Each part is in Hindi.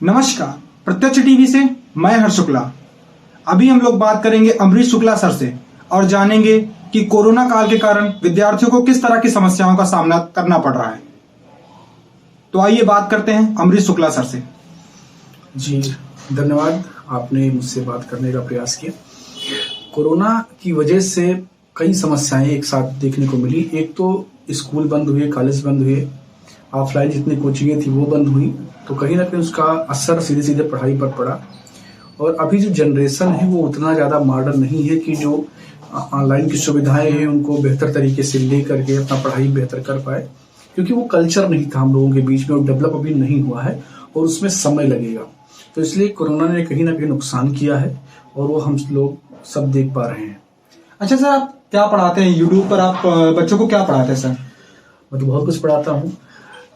नमस्कार। प्रत्यक्ष टीवी से मैं हर्ष शुक्ला। अभी हम लोग बात करेंगे अमरीश शुक्ला सर से और जानेंगे कि कोरोना काल के कारण विद्यार्थियों को किस तरह की समस्याओं का सामना करना पड़ रहा है। तो आइए बात करते हैं अमरीश शुक्ला सर से। जी धन्यवाद, आपने मुझसे बात करने का प्रयास किया। कोरोना की वजह से कई समस्याएं एक साथ देखने को मिली। एक तो स्कूल बंद हुए, कॉलेज बंद हुए, ऑफलाइन जितनी कोचिंगें थी वो बंद हुई, तो कहीं ना कहीं उसका असर सीधे सीधे पढ़ाई पर पड़ा। और अभी जो जनरेशन है वो उतना ज़्यादा मॉडर्न नहीं है कि जो ऑनलाइन की सुविधाएं हैं उनको बेहतर तरीके से ले करके अपना पढ़ाई बेहतर कर पाए, क्योंकि वो कल्चर नहीं था हम लोगों के बीच में और डेवलप अभी नहीं हुआ है और उसमें समय लगेगा। तो इसलिए कोरोना ने कहीं ना कहीं नुकसान किया है और वो हम लोग सब देख पा रहे हैं। अच्छा सर, आप क्या पढ़ाते हैं? यूट्यूब पर आप बच्चों को क्या पढ़ाते हैं सर? मैं तो बहुत कुछ पढ़ाता हूँ,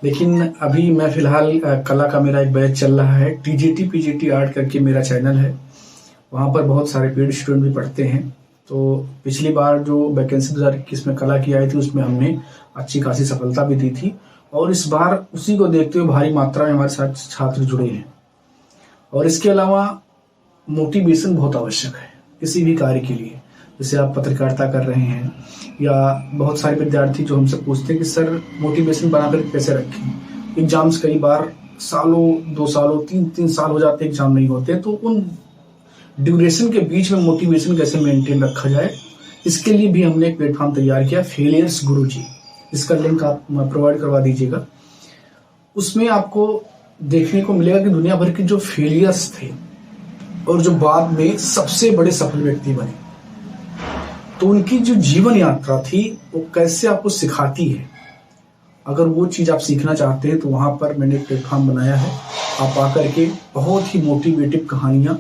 लेकिन अभी मैं फिलहाल कला का मेरा एक बैच चल रहा है। टीजीटी पीजीटी आर्ट करके मेरा चैनल है, वहाँ पर बहुत सारे पेड स्टूडेंट भी पढ़ते हैं। तो पिछली बार जो वैकेंसी 2021 में कला की आई थी उसमें हमने अच्छी खासी सफलता भी दी थी और इस बार उसी को देखते हुए भारी मात्रा में हमारे साथ छात्र जुड़े हैं। और इसके अलावा मोटिवेशन बहुत आवश्यक है किसी भी कार्य के लिए। जैसे आप पत्रकारिता कर रहे हैं या बहुत सारे विद्यार्थी जो हमसे पूछते हैं कि सर मोटिवेशन बनाकर कैसे रखें। एग्जाम्स कई बार सालों, 2 सालों, 3 साल हो जाते एग्जाम नहीं होते, तो उन ड्यूरेशन के बीच में मोटिवेशन कैसे मेंटेन रखा जाए, इसके लिए भी हमने एक प्लेटफॉर्म तैयार किया, फेलियर्स गुरुजी। इसका लिंक आप प्रोवाइड करवा दीजिएगा। उसमें आपको देखने को मिलेगा कि दुनिया भर के जो फेलियर्स थे और जो बाद में सबसे बड़े सफल व्यक्ति बने, तो उनकी जो जीवन यात्रा थी वो कैसे आपको सिखाती है। अगर वो चीज़ आप सीखना चाहते हैं तो वहाँ पर मैंने एक प्लेटफॉर्म बनाया है। आप आकर के बहुत ही मोटिवेटिव कहानियाँ,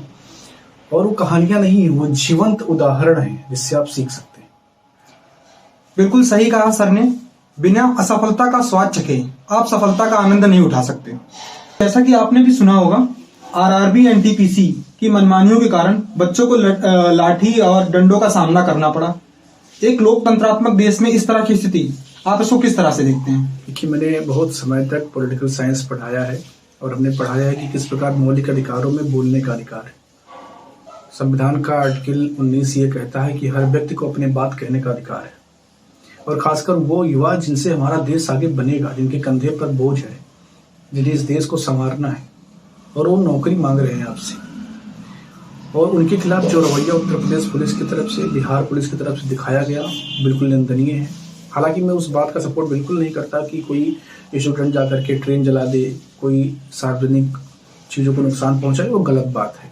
और वो कहानियाँ नहीं, वो जीवंत उदाहरण हैं जिससे आप सीख सकते हैं। बिल्कुल सही कहा सर ने। बिना असफलता का स्वाद चखे आप सफलता का आनंद नहीं उठा सकते। जैसा कि आपने भी सुना होगा, आरआरबी एनटीपीसी की मनमानियों के कारण बच्चों को लाठी और डंडों का सामना करना पड़ा। एक लोकतंत्रात्मक देश में इस तरह की स्थिति, आप इसको किस तरह से देखते हैं? देखिए, मैंने बहुत समय तक पॉलिटिकल साइंस पढ़ाया है और हमने पढ़ाया है कि किस प्रकार मौलिक अधिकारों में बोलने का अधिकार है। संविधान का आर्टिकल 19 ये कहता है कि हर व्यक्ति को अपनी बात कहने का अधिकार है, और खासकर वो युवा जिनसे हमारा देश आगे बनेगा, जिनके कंधे पर बोझ है, जिन्हें इस देश को संवारना है और वो नौकरी मांग रहे हैं आपसे, और उनके खिलाफ जो रवैया उत्तर प्रदेश पुलिस की तरफ से, बिहार पुलिस की तरफ से दिखाया गया, बिल्कुल निंदनीय है। हालांकि मैं उस बात का सपोर्ट बिल्कुल नहीं करता कि कोई स्टूडेंट जाकर के ट्रेन जला दे, कोई सार्वजनिक चीज़ों को नुकसान पहुंचाए, वो गलत बात है।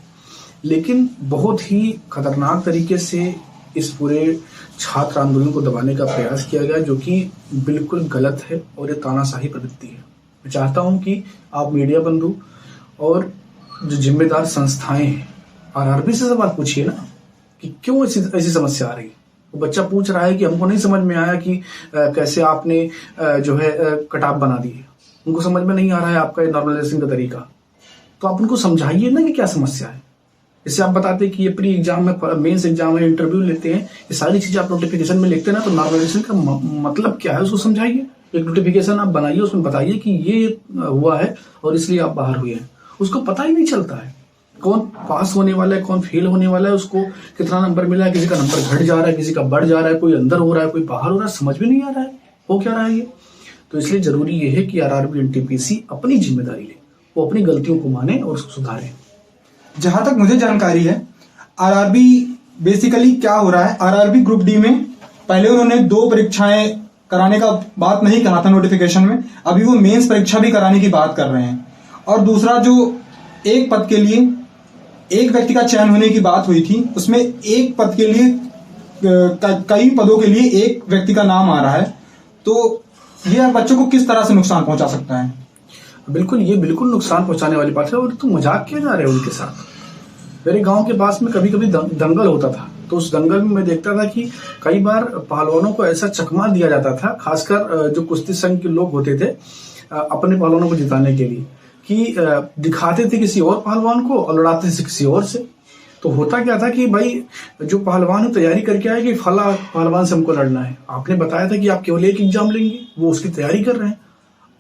लेकिन बहुत ही खतरनाक तरीके से इस पूरे छात्र आंदोलन को दबाने का प्रयास किया गया, जो कि बिल्कुल गलत है और ये तानाशाही प्रवृत्ति है। मैं चाहता हूँ कि आप मीडिया बंधु और जो जिम्मेदार संस्थाएं हैं, आरआरबी से सवाल पूछिए ना कि क्यों ऐसी समस्या आ रही है। वो बच्चा पूछ रहा है कि हमको नहीं समझ में आया कि कैसे आपने जो है कटाव बना दिए। उनको समझ में नहीं आ रहा है आपका नॉर्मलाइजेशन का तरीका, तो आप उनको समझाइए ना कि क्या समस्या है। जैसे आप बताते कि ये प्री एग्जाम में, मेंस एग्जाम में इंटरव्यू लेते हैं, ये सारी चीजें आप नोटिफिकेशन में लिखते हैं ना, तो नॉर्मलाइजेशन का मतलब क्या है उसको समझाइए। एक नोटिफिकेशन आप बनाइए, उसमें बताइए कि ये हुआ है और इसलिए आप बाहर हुए हैं। उसको पता ही नहीं चलता है कौन पास होने वाला है, कौन फेल होने वाला है, उसको कितना नंबर मिला है, किसी का नंबर घट जा रहा है, किसी का बढ़ जा रहा है, कोई अंदर हो रहा है, कोई बाहर हो रहा है, समझ में नहीं आ रहा है हो क्या रहा है ये। तो इसलिए जरूरी ये है कि आरआरबी एनटीपीसी अपनी जिम्मेदारी ले, वो अपनी गलतियों को माने और उसको सुधारे। जहां तक मुझे जानकारी है, आरआरबी बेसिकली क्या हो रहा है, आरआरबी ग्रुप डी में पहले उन्होंने 2 परीक्षाएं कराने का बात नहीं कहा था नोटिफिकेशन में, अभी वो मेंस परीक्षा भी कराने की बात कर रहे हैं। और दूसरा, जो एक पद के लिए एक व्यक्ति का चयन होने की बात हुई थी, उसमें एक पद के लिए कई पदों के लिए एक व्यक्ति का नाम आ रहा है। तो यह बच्चों को किस तरह से नुकसान पहुंचा सकता है? बिल्कुल, ये बिल्कुल नुकसान पहुंचाने वाली बात है। और तो मजाक किया जा रहा है उनके साथ। मेरे गांव के पास में कभी कभी दंगल होता था, तो उस दंगल में मैं देखता था कि कई बार पहलवानों को ऐसा चकमा दिया जाता था, खासकर जो कुश्ती संघ के लोग होते थे अपने पहलवानों को जिताने के लिए, कि दिखाते थे किसी और पहलवान को और लड़ाते थे किसी और से। तो होता क्या था कि भाई जो पहलवान तैयारी करके आए कि फला पहलवान से हमको लड़ना है, आपने बताया था कि आप केवल एक एग्जाम लेंगे, वो उसकी तैयारी कर रहे हैं।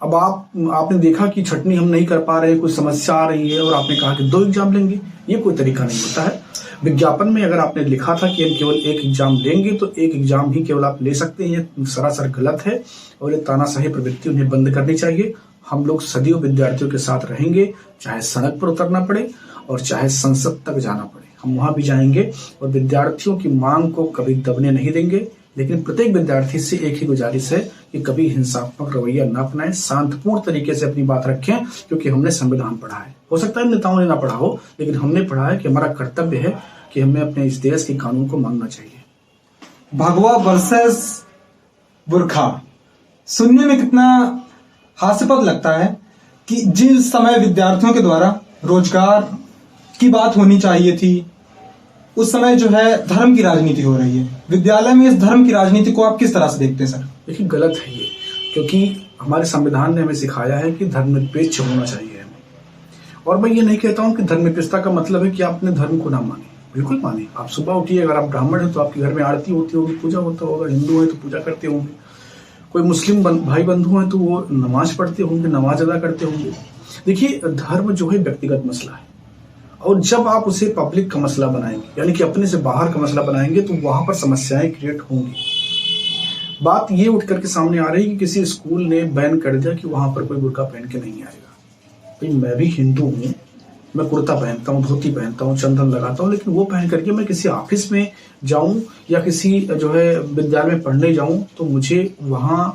अब आपने देखा कि छटनी हम नहीं कर पा रहे, कोई समस्या आ रही है और आपने कहा कि 2 एग्जाम लेंगे, ये कोई तरीका नहीं होता है। विज्ञापन में अगर आपने लिखा था कि हम केवल 1 एग्जाम लेंगे तो 1 एग्जाम ही केवल आप ले सकते हैं, ये सरासर गलत है और ये तानाशाही प्रवृत्ति उन्हें बंद करनी चाहिए। हम लोग सदियों विद्यार्थियों के साथ रहेंगे, चाहे सड़क पर उतरना पड़े और चाहे संसद तक जाना पड़े, हम वहां भी जाएंगे और विद्यार्थियों की मांग को कभी दबने नहीं देंगे। लेकिन प्रत्येक विद्यार्थी से एक ही गुजारिश है कि कभी हिंसात्मक रवैया न अपनाएं, शांतिपूर्ण तरीके से अपनी बात रखें, क्योंकि हमने संविधान पढ़ा है। हो सकता है नेताओं ने ना पढ़ा हो, लेकिन हमने पढ़ा है कि हमारा कर्तव्य है कि हमें अपने इस देश के कानून को मानना चाहिए। भगवा वर्सेस बुर्खा सुनने में कितना हास्यपद लगता है कि जिस समय विद्यार्थियों के द्वारा रोजगार की बात होनी चाहिए थी, उस समय जो है धर्म की राजनीति हो रही है। विद्यालय में इस धर्म की राजनीति को आप किस तरह से देखते हैं सर? देखिए, गलत है ये, क्योंकि हमारे संविधान ने हमें सिखाया है कि धर्मनिरपेक्ष होना चाहिए हमें। और मैं ये नहीं कहता हूँ कि धर्मनिरपेक्षता का मतलब है कि आप अपने धर्म को ना माने, बिल्कुल माने। आप सुबह उठिए, अगर आप ब्राह्मण हैं तो आपके घर में आरती होती होगी, पूजा होता होगा, हिंदू है तो पूजा करते होंगे, कोई मुस्लिम भाई बंधु हैं तो वो नमाज पढ़ते होंगे, नमाज अदा करते होंगे। देखिए, धर्म जो है व्यक्तिगत मसला है, और जब आप उसे पब्लिक का मसला बनाएंगे, यानी कि अपने से बाहर का मसला बनाएंगे, तो वहां पर समस्याएं क्रिएट होंगी। बात ये उठ करके सामने आ रही है कि किसी स्कूल ने बैन कर दिया कि वहां पर कोई बुर्का पहन के नहीं आएगा। भाई, मैं भी हिंदू हूँ, मैं कुर्ता पहनता हूँ, धोती पहनता हूँ, चंदन लगाता हूँ, लेकिन वो पहन करके मैं किसी ऑफिस में जाऊं या किसी जो है विद्यालय में पढ़ने जाऊं तो मुझे वहां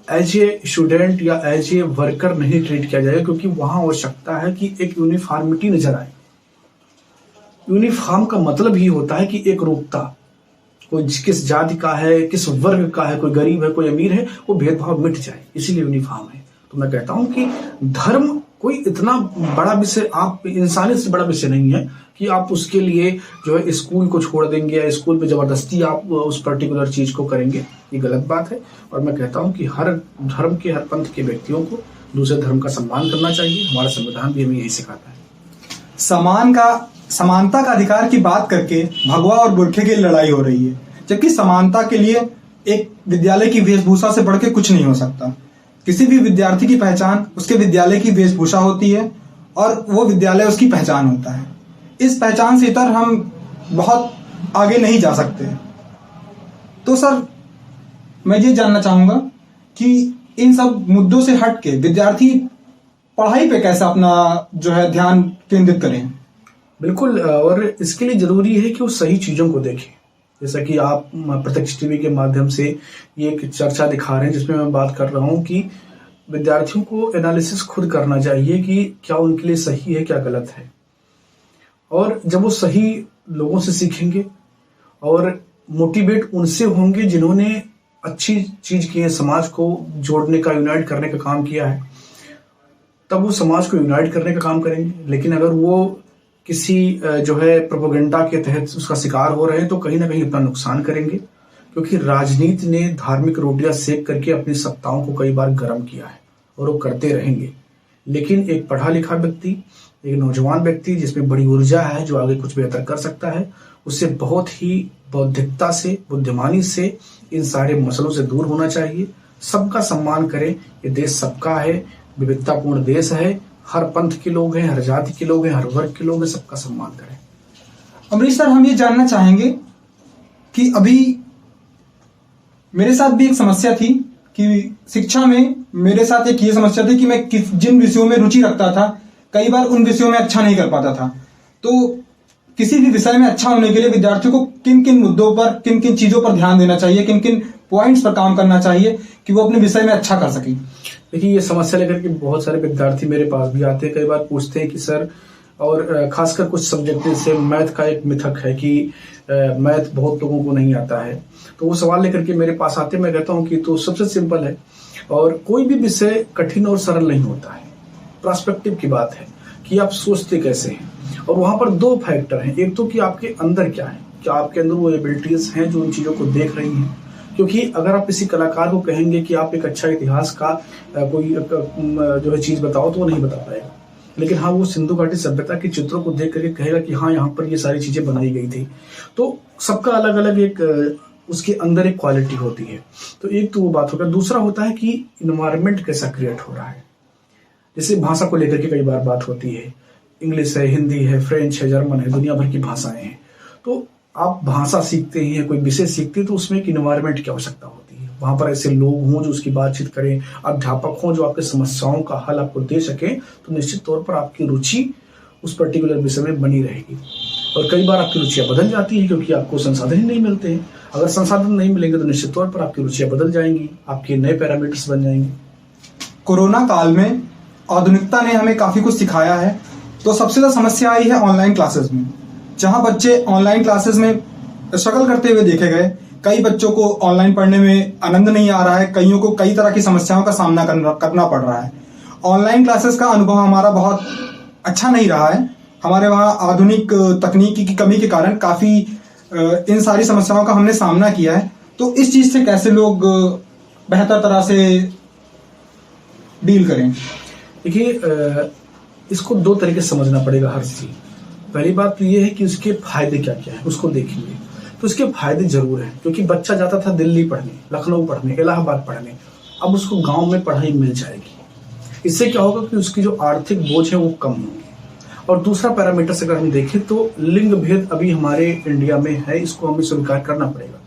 एज ए स्टूडेंट या एज ए वर्कर नहीं ट्रीट किया जाएगा, क्योंकि वहां आवश्यकता है कि एक यूनिफॉर्मिटी नजर आए। यूनिफॉर्म का मतलब ही होता है कि एक रूपता, कोई किस जाति का है, किस वर्ग का है, कोई गरीब है, कोई अमीर है, वो भेदभाव मिट जाए, इसीलिए यूनिफॉर्म है। तो मैं कहता हूं कि धर्म कोई इतना बड़ा विषय, आप इंसानियत से बड़ा विषय नहीं है कि आप उसके लिए जो है स्कूल को छोड़ देंगे या स्कूल पे जबरदस्ती आप उस पर्टिकुलर चीज को करेंगे, ये गलत बात है। और मैं कहता हूं कि हर धर्म के, हर पंथ के व्यक्तियों को दूसरे धर्म का सम्मान करना चाहिए। हमारा संविधान भी हमें यही सिखाता है। समानता का अधिकार की बात करके भगवा और बुर्खे की लड़ाई हो रही है, जबकि समानता के लिए एक विद्यालय की वेशभूषा से बढ़ के कुछ नहीं हो सकता। किसी भी विद्यार्थी की पहचान उसके विद्यालय की वेशभूषा होती है और वो विद्यालय उसकी पहचान होता है। इस पहचान से इतर हम बहुत आगे नहीं जा सकते। तो सर, मैं ये जानना चाहूंगा कि इन सब मुद्दों से हट के विद्यार्थी पढ़ाई पे कैसे अपना जो है ध्यान केंद्रित करें? बिल्कुल, और इसके लिए जरूरी है कि वो सही चीजों को देखें। जैसा कि आप प्रत्यक्ष टीवी के माध्यम से ये एक चर्चा दिखा रहे हैं, जिसमें मैं बात कर रहा हूं कि विद्यार्थियों को एनालिसिस खुद करना चाहिए कि क्या उनके लिए सही है, क्या गलत है। और जब वो सही लोगों से सीखेंगे और मोटिवेट उनसे होंगे जिन्होंने अच्छी चीज की है, समाज को जोड़ने का, यूनाइट करने का काम किया है, तब वो समाज को यूनाइट करने का काम करेंगे। लेकिन अगर वो किसी जो है प्रोपेगेंडा के तहत उसका शिकार हो रहे हैं तो कहीं ना कहीं अपना नुकसान करेंगे, क्योंकि राजनीति ने धार्मिक रोटियां सेक करके अपनी सत्ताओं को कई बार गर्म किया है और वो करते रहेंगे। लेकिन एक पढ़ा लिखा व्यक्ति, एक नौजवान व्यक्ति जिसमें बड़ी ऊर्जा है, जो आगे कुछ बेहतर कर सकता है, उससे बहुत ही बौद्धिकता से, बुद्धिमानी से इन सारे मसलों से दूर होना चाहिए। सबका सम्मान करें, ये देश सबका है, विविधतापूर्ण देश है, हर पंथ के लोग हैं, हर जाति के लोग हैं, हर वर्ग के लोग हैं, सबका सम्मान करें। अमरीश सर, हम ये जानना चाहेंगे कि अभी मेरे साथ भी एक समस्या थी कि शिक्षा में मेरे साथ एक ये समस्या थी कि मैं जिन विषयों में रुचि रखता था, कई बार उन विषयों में अच्छा नहीं कर पाता था। तो किसी भी विषय में अच्छा होने के लिए विद्यार्थियों को किन किन मुद्दों पर, किन किन चीजों पर ध्यान देना चाहिए, किन किन पॉइंट्स पर काम करना चाहिए कि वो अपने विषय में अच्छा कर सके? देखिए, ये समस्या लेकर के बहुत सारे विद्यार्थी मेरे पास भी आते हैं। कई बार पूछते हैं कि सर, और खासकर कुछ सब्जेक्ट से मैथ का एक मिथक है कि मैथ बहुत लोगों को नहीं आता है, तो वो सवाल लेकर के मेरे पास आते हैं। मैं कहता हूँ कि तो सबसे सिंपल है, और कोई भी विषय कठिन और सरल नहीं होता है। पर्सपेक्टिव की बात है कि आप सोचते कैसे हैं, और वहां पर 2 फैक्टर हैं। एक तो कि आपके अंदर क्या है, क्या आपके अंदर वो एबिलिटीज हैं जो उन चीजों को देख रही हैं। क्योंकि अगर आप किसी कलाकार को कहेंगे कि आप एक अच्छा इतिहास का कोई जो है चीज बताओ, तो वो नहीं बता पाएगा। लेकिन हाँ, वो सिंधु घाटी सभ्यता के चित्रों को देख करके कहेगा कि हाँ, यहाँ पर ये सारी चीजें बनाई गई थी। तो सबका अलग अलग एक उसके अंदर एक क्वालिटी होती है। तो एक तो वो बात होगा। दूसरा होता है कि इन्वायरमेंट कैसा क्रिएट हो रहा है। जैसे भाषा को लेकर के कई बार बात होती है, इंग्लिश है, हिंदी है, फ्रेंच है, जर्मन है, दुनिया भर की भाषाएं हैं। तो आप भाषा सीखते हैं, कोई विषय सीखते हैं, तो उसमें एक इन्वायरमेंट की आवश्यकता होती है। वहां पर ऐसे लोग हों जो उसकी बातचीत करें, अध्यापक हों जो आपकी समस्याओं का हल आपको दे सकें, तो निश्चित तौर पर आपकी रुचि उस पर्टिकुलर विषय में बनी रहेगी। और कई बार आपकी रुचियां बदल जाती हैं क्योंकि आपको संसाधन ही नहीं मिलते हैं। अगर संसाधन नहीं मिलेंगे तो निश्चित तौर पर आपकी रुचियां बदल जाएंगी, आपके नए पैरामीटर्स बन जाएंगे। कोरोना काल में आधुनिकता ने हमें काफी कुछ सिखाया है। तो सबसे ज्यादा समस्या आई है ऑनलाइन क्लासेस में, जहां बच्चे ऑनलाइन क्लासेस में स्ट्रगल करते हुए देखे गए। कई बच्चों को ऑनलाइन पढ़ने में आनंद नहीं आ रहा है, कईयों को कई तरह की समस्याओं का सामना करना पड़ रहा है। ऑनलाइन क्लासेस का अनुभव हमारा बहुत अच्छा नहीं रहा है। हमारे वहाँ आधुनिक तकनीकी की कमी के कारण काफी इन सारी समस्याओं का हमने सामना किया है। तो इस चीज से कैसे लोग बेहतर तरह से डील करें? देखिए, इसको दो तरीके से समझना पड़ेगा हर चीज। पहली बात तो ये है कि उसके फायदे क्या क्या है, उसको देखेंगे। तो उसके फायदे जरूर हैं, क्योंकि बच्चा जाता था दिल्ली पढ़ने, लखनऊ पढ़ने, इलाहाबाद पढ़ने, अब उसको गांव में पढ़ाई मिल जाएगी। इससे क्या होगा कि उसकी जो आर्थिक बोझ है वो कम होगी। और दूसरा पैरामीटर से अगर हम देखें तो लिंग भेद अभी हमारे इंडिया में है, इसको हमें स्वीकार करना पड़ेगा।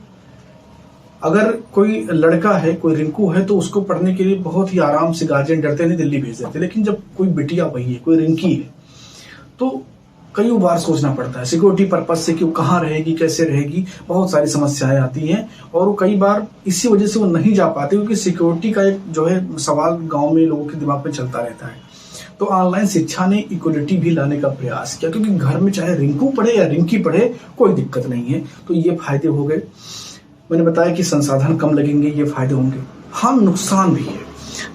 अगर कोई लड़का है, कोई रिंकू है, तो उसको पढ़ने के लिए बहुत ही आराम से गार्जियन डरते नहीं दिल्ली भेज देते। लेकिन जब कोई बिटिया वही है, कोई रिंकी है, तो कई बार सोचना पड़ता है सिक्योरिटी पर्पज से कि वो कहाँ रहेगी, कैसे रहेगी, बहुत सारी समस्याएं आती हैं। और वो कई बार इसी वजह से वो नहीं जा पाते, क्योंकि सिक्योरिटी का एक जो है सवाल गांव में लोगों के दिमाग में चलता रहता है। तो ऑनलाइन शिक्षा ने इक्वलिटी भी लाने का प्रयास किया, क्योंकि घर में चाहे रिंकू पढ़े या रिंकी पढ़े कोई दिक्कत नहीं है। तो ये फायदे हो गए। मैंने बताया कि संसाधन कम लगेंगे, ये फायदे होंगे। हाँ, नुकसान भी है।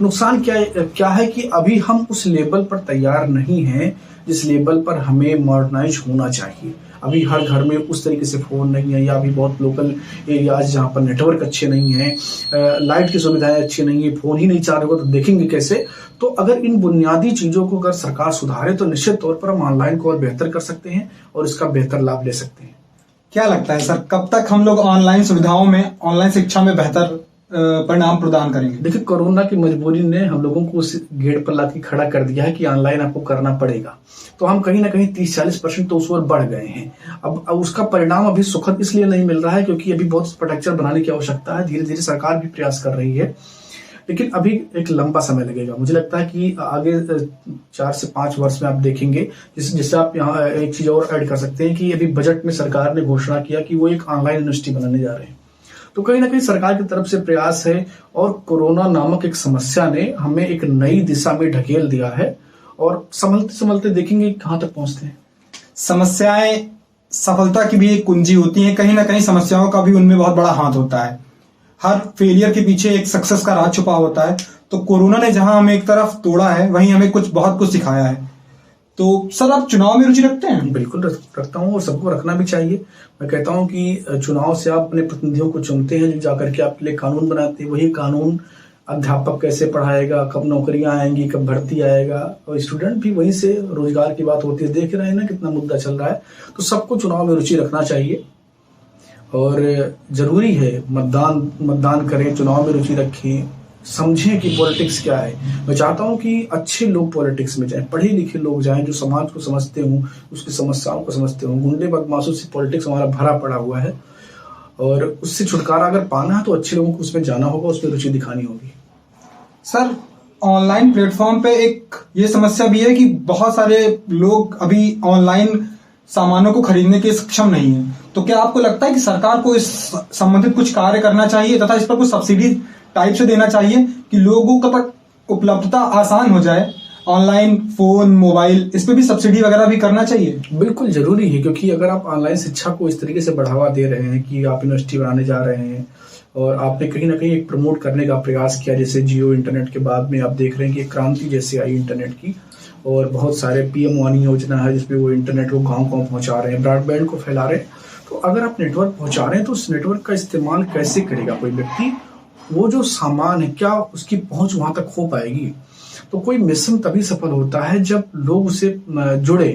नुकसान क्या है कि अभी हम उस लेवल पर तैयार नहीं हैं जिस लेवल पर हमें मॉडर्नाइज होना चाहिए। अभी हर घर में उस तरीके से फोन नहीं है, या अभी बहुत लोकल एरियाज जहाँ पर नेटवर्क अच्छे नहीं है, लाइट की सुविधाएं अच्छी नहीं है, फोन ही नहीं चालेगा तो देखेंगे कैसे। तो अगर इन बुनियादी चीजों को अगर सरकार सुधारे तो निश्चित तौर पर हम ऑनलाइन को और बेहतर कर सकते हैं और इसका बेहतर लाभ ले सकते हैं। क्या लगता है सर, कब तक हम लोग ऑनलाइन सुविधाओं में, ऑनलाइन शिक्षा में बेहतर परिणाम प्रदान करेंगे? देखिए, कोरोना की मजबूरी ने हम लोगों को उस गेट पर लाके खड़ा कर दिया है कि ऑनलाइन आपको करना पड़ेगा। तो हम कहीं ना कहीं 30-40% तो उस ओर बढ़ गए हैं। अब उसका परिणाम अभी सुखद इसलिए नहीं मिल रहा है क्योंकि अभी बहुत स्ट्रक्चर बनाने की आवश्यकता है। धीरे धीरे सरकार भी प्रयास कर रही है, लेकिन अभी एक लंबा समय लगेगा। मुझे लगता है कि आगे 4 से 5 वर्ष में आप देखेंगे। जिससे आप यहाँ एक चीज और ऐड कर सकते हैं कि अभी बजट में सरकार ने घोषणा किया कि वो एक ऑनलाइन यूनिवर्सिटी बनाने जा रहे हैं। तो कहीं ना कहीं सरकार की तरफ से प्रयास है, और कोरोना नामक एक समस्या ने हमें एक नई दिशा में ढकेल दिया है, और संभलते संभलते देखेंगे कहां तक पहुंचते हैं। समस्याएं सफलता की भी एक कुंजी होती हैं, कहीं ना कहीं समस्याओं का भी उनमें बहुत बड़ा हाथ होता है। हर फेलियर के पीछे एक सक्सेस का राज छुपा होता है। तो कोरोना ने जहां हमें एक तरफ तोड़ा है, वहीं हमें बहुत कुछ सिखाया है। तो सर, आप चुनाव में रुचि रखते हैं? बिल्कुल रखता हूं, और सबको रखना भी चाहिए। मैं कहता हूं कि चुनाव से आप अपने प्रतिनिधियों को चुनते हैं जो जाकर के आपके लिए कानून बनाते हैं। वही कानून अध्यापक कैसे पढ़ाएगा, कब नौकरियां आएंगी, कब भर्ती आएगा, और स्टूडेंट भी वहीं से रोजगार की बात होती है। देख रहे हैं ना कितना मुद्दा चल रहा है। तो सबको चुनाव में रुचि रखना चाहिए, और जरूरी है मतदान करें, चुनाव में रुचि रखें, समझें कि पॉलिटिक्स क्या है। मैं चाहता हूं कि अच्छे लोग पॉलिटिक्स में जाएं, पढ़े लिखे लोग जाएं, जो समाज को समझते हों, उसकी समस्याओं को समझते हों। गुंडे बदमाशों से पॉलिटिक्स हमारा भरा पड़ा हुआ है, और उससे छुटकारा अगर पाना है तो अच्छे लोगों को उसमें जाना होगा, उसमें रुचि दिखानी होगी। सर, ऑनलाइन प्लेटफॉर्म पे एक ये समस्या भी है कि बहुत सारे लोग अभी ऑनलाइन सामानों को खरीदने के सक्षम नहीं है। तो क्या आपको लगता है कि सरकार को इस संबंधित कुछ कार्य करना चाहिए, तथा इस पर कुछ सब्सिडी टाइप से देना चाहिए कि लोगों तक उपलब्धता आसान हो जाए? ऑनलाइन फोन, मोबाइल, इस पे भी सब्सिडी वगैरह भी करना चाहिए। बिल्कुल जरूरी है, क्योंकि अगर आप ऑनलाइन शिक्षा को इस तरीके से बढ़ावा दे रहे हैं कि आप यूनिवर्सिटी बनाने जा रहे हैं, और आपने कहीं ना कहीं एक प्रमोट करने का प्रयास किया, जैसे जियो इंटरनेट के बाद में आप देख रहे हैं कि एक क्रांति जैसे आई इंटरनेट की, और बहुत सारे PM वाणी योजना है जिसमें वो इंटरनेट को गाँव गाँव पहुंचा रहे हैं, ब्रॉडबैंड को फैला रहे हैं। तो अगर आप नेटवर्क पहुंचा रहे हैं तो उस नेटवर्क का इस्तेमाल कैसे करेगा कोई व्यक्ति? वो जो सामान है, क्या उसकी पहुंच वहां तक हो पाएगी? तो कोई मिशन तभी सफल होता है जब लोग उसे जुड़े,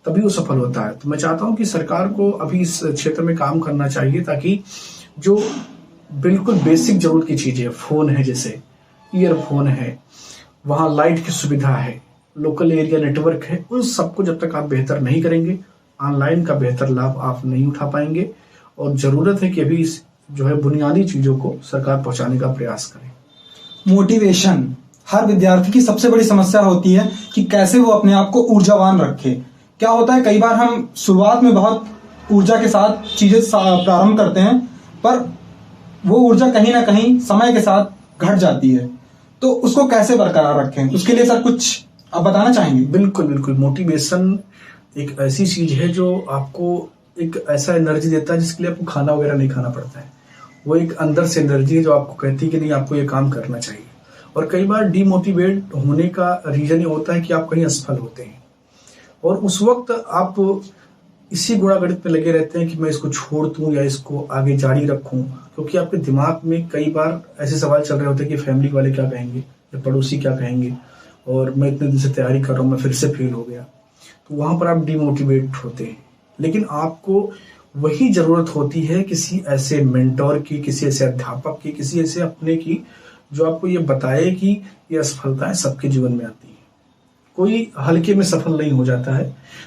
तभी वो सफल होता है। तो मैं चाहता हूं कि सरकार को अभी इस क्षेत्र में काम करना चाहिए, ताकि जो बिल्कुल बेसिक जरूरत की चीजें है, फोन है जैसे ईयरफोन है, वहाँ लाइट की सुविधा है, लोकल एरिया नेटवर्क है, उन सबको जब तक आप बेहतर नहीं करेंगे, ऑनलाइन का बेहतर लाभ आप नहीं उठा पाएंगे। और जरूरत है कि अभी इस जो है बुनियादी चीजों को सरकार पहुंचाने का प्रयास करे। मोटिवेशन हर विद्यार्थी की सबसे बड़ी समस्या होती है कि कैसे वो अपने आप को ऊर्जावान रखे। क्या होता है, कई बार हम शुरुआत में बहुत ऊर्जा के साथ चीजें प्रारंभ करते हैं, पर वो ऊर्जा कहीं ना कहीं समय के साथ घट जाती है, तो उसको कैसे बरकरार रखें, उसके लिए सर कुछ आप बताना चाहेंगे? बिल्कुल बिल्कुल, मोटिवेशन एक ऐसी चीज है जो आपको एक ऐसा एनर्जी देता है जिसके लिए आपको खाना वगैरह नहीं खाना पड़ता है। वो एक अंदर से एनर्जी है जो आपको कहती है कि नहीं, आपको ये काम करना चाहिए। और कई बार डीमोटिवेट होने का रीजन ये होता है कि आप कहीं असफल होते हैं और उस वक्त आप इसी गुणागणित में लगे रहते हैं कि मैं इसको छोड़ दूं या इसको आगे जारी रखूं, क्योंकि आपके दिमाग में कई बार ऐसे सवाल चल रहे होते हैं कि फैमिली वाले क्या कहेंगे या पड़ोसी क्या कहेंगे, और मैं इतने दिन से तैयारी कर रहा हूं, मैं फिर से फेल हो गया। तो वहां पर आप डिमोटिवेट होते हैं। लेकिन आपको वही जरूरत होती है किसी ऐसे मेंटोर की, किसी ऐसे अध्यापक की, किसी ऐसे अपने की जो आपको ये बताए कि ये असफलताएं सबके जीवन में आती है, कोई हल्के में सफल नहीं हो जाता है।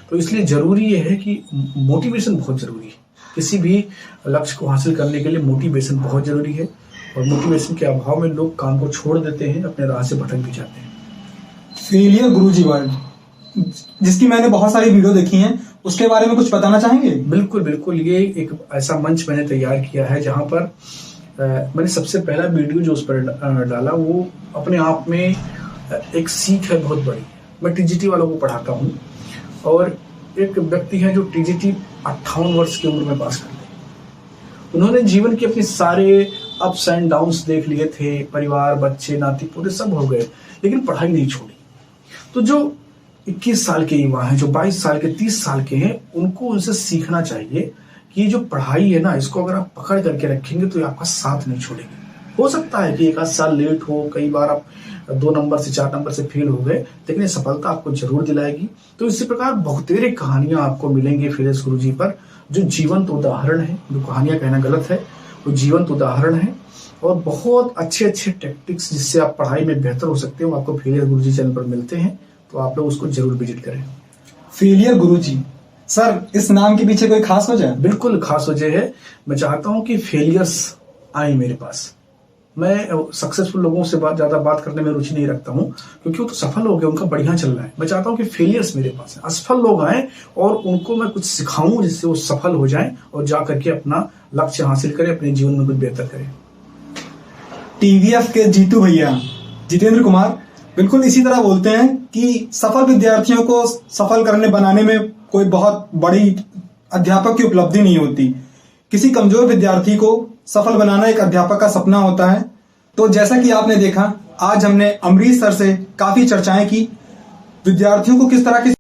तो इसलिए जरूरी ये है कि मोटिवेशन बहुत जरूरी है। किसी भी लक्ष्य को हासिल करने के लिए मोटिवेशन बहुत जरूरी है, और मोटिवेशन के अभाव में लोग काम को छोड़ देते हैं, अपने राह से भटक भी जाते हैं। फेलियर गुरुजी वर्ल्ड, जिसकी मैंने बहुत सारी वीडियो देखी हैं, उसके बारे में कुछ बताना चाहेंगे? बिल्कुल बिल्कुल, ये एक ऐसा मंच मैंने तैयार किया है जहां पर मैंने सबसे पहला वीडियो जो उस पर डाला वो अपने आप में एक सीख है बहुत बड़ी। मैं टीजीटी वालों को पढ़ाता हूँ, और एक व्यक्ति है जो टीजीटी 58 वर्ष की उम्र में पास कर गए। उन्होंने जीवन के अपने सारे अप्स एंड डाउन्स देख लिए थे, परिवार, बच्चे, नाती पोते सब हो गए, लेकिन पढ़ाई नहीं छोड़ी। तो जो 21 साल के युवा हैं, जो 22 साल के, 30 साल के हैं, उनको उनसे सीखना चाहिए कि जो पढ़ाई है ना, इसको अगर आप पकड़ करके रखेंगे तो ये आपका साथ नहीं छोड़ेगी। हो सकता है कि एक आध साल लेट हो, कई बार आप 2 नंबर से 4 नंबर से फेल हो गए, लेकिन ये सफलता आपको जरूर दिलाएगी। तो इसी प्रकार बहुतेरे कहानियां आपको मिलेंगी फेलियर्स गुरुजी पर, जो जीवंत उदाहरण है। जो कहानियां कहना गलत है, वो जीवंत उदाहरण है, और बहुत अच्छे अच्छे टेक्टिक्स जिससे आप पढ़ाई में बेहतर हो सकते हो, आपको फेलियर गुरुजी चैनल पर मिलते हैं। तो आप लोग उसको जरूर विजिट करें। फेलियर गुरुजी, सर इस नाम के पीछे कोई खास वजह है? बिल्कुल खास वजह है। मैं चाहता हूं कि फेलियर्स आए मेरे पास। मैं सक्सेसफुल लोगों से ज्यादा बात करने में रुचि नहीं रखता हूं, क्योंकि वो तो सफल हो गए, उनका बढ़िया चल रहा है। मैं चाहता हूं कि फेलियर्स मेरे पास है, असफल लोग आए और उनको मैं कुछ सिखाऊं जिससे वो सफल हो जाएं और जा करके अपना लक्ष्य हासिल करें, अपने जीवन में कुछ बेहतर करें। टीवीएफ के जीतू भैया जितेंद्र कुमार बिल्कुल इसी तरह बोलते हैं कि सफल विद्यार्थियों को सफल बनाने में कोई बहुत बड़ी अध्यापक की उपलब्धि नहीं होती। किसी कमजोर विद्यार्थी को सफल बनाना एक अध्यापक का सपना होता है। तो जैसा कि आपने देखा, आज हमने अमरीश सर से काफी चर्चाएं की, विद्यार्थियों को किस तरह की